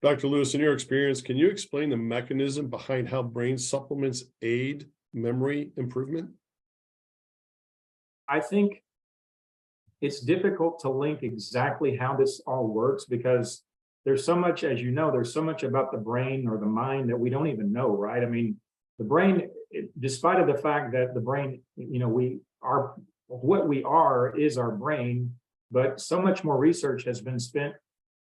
Dr. Lewis, in your experience, can you explain the mechanism behind how brain supplements aid memory improvement? I think it's difficult to link exactly how this all works because there's so much, as you know, there's so much about the brain or the mind that we don't even know, right? I mean, the brain, despite of the fact that the brain, we are what we are is our brain, but so much more research has been spent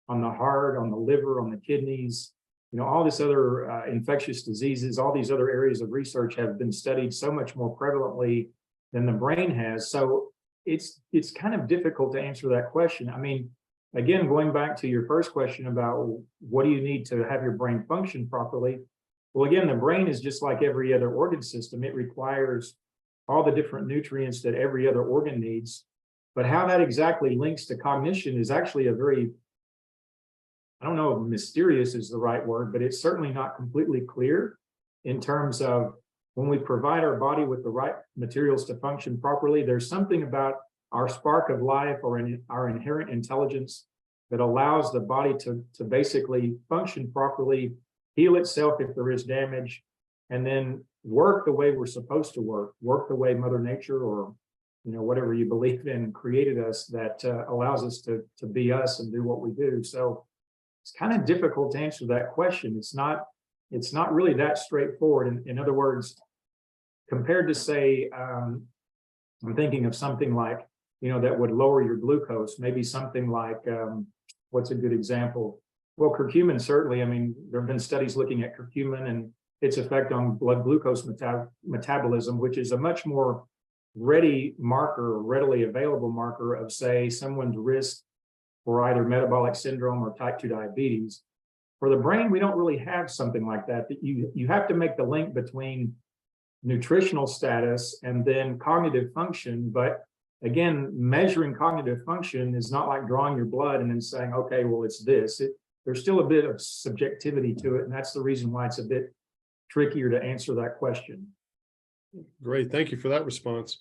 on the heart, on the liver, on the kidneys, all this other infectious diseases, all these other areas of research have been studied so much more prevalently than the brain has. So it's kind of difficult to answer that question. I mean, again, going back to your first question about what do you need to have your brain function properly? Well, again, the brain is just like every other organ system. It requires all the different nutrients that every other organ needs. But how that exactly links to cognition is actually a very, I don't know if mysterious is the right word, but it's certainly not completely clear in terms of when we provide our body with the right materials to function properly. There's something about our spark of life or our inherent intelligence that allows the body to basically function properly, heal itself if there is damage, and then work the way we're supposed to work the way Mother Nature or whatever you believe in created us, that allows us to be us and do what we do. So it's kind of difficult to answer that question. It's not really that straightforward. In other words, compared to say, I'm thinking of something like, that would lower your glucose, maybe something like, what's a good example? Well, curcumin, certainly. I mean, there have been studies looking at curcumin and its effect on blood glucose metabolism, which is a much more readily available marker of, say, someone's risk for either metabolic syndrome or type 2 diabetes. For the brain, we don't really have something like that. That you have to make the link between nutritional status and then cognitive function. But again, measuring cognitive function is not like drawing your blood and then saying, okay, well, it's this. There's still a bit of subjectivity to it. And that's the reason why it's a bit trickier to answer that question. Great. Thank you for that response.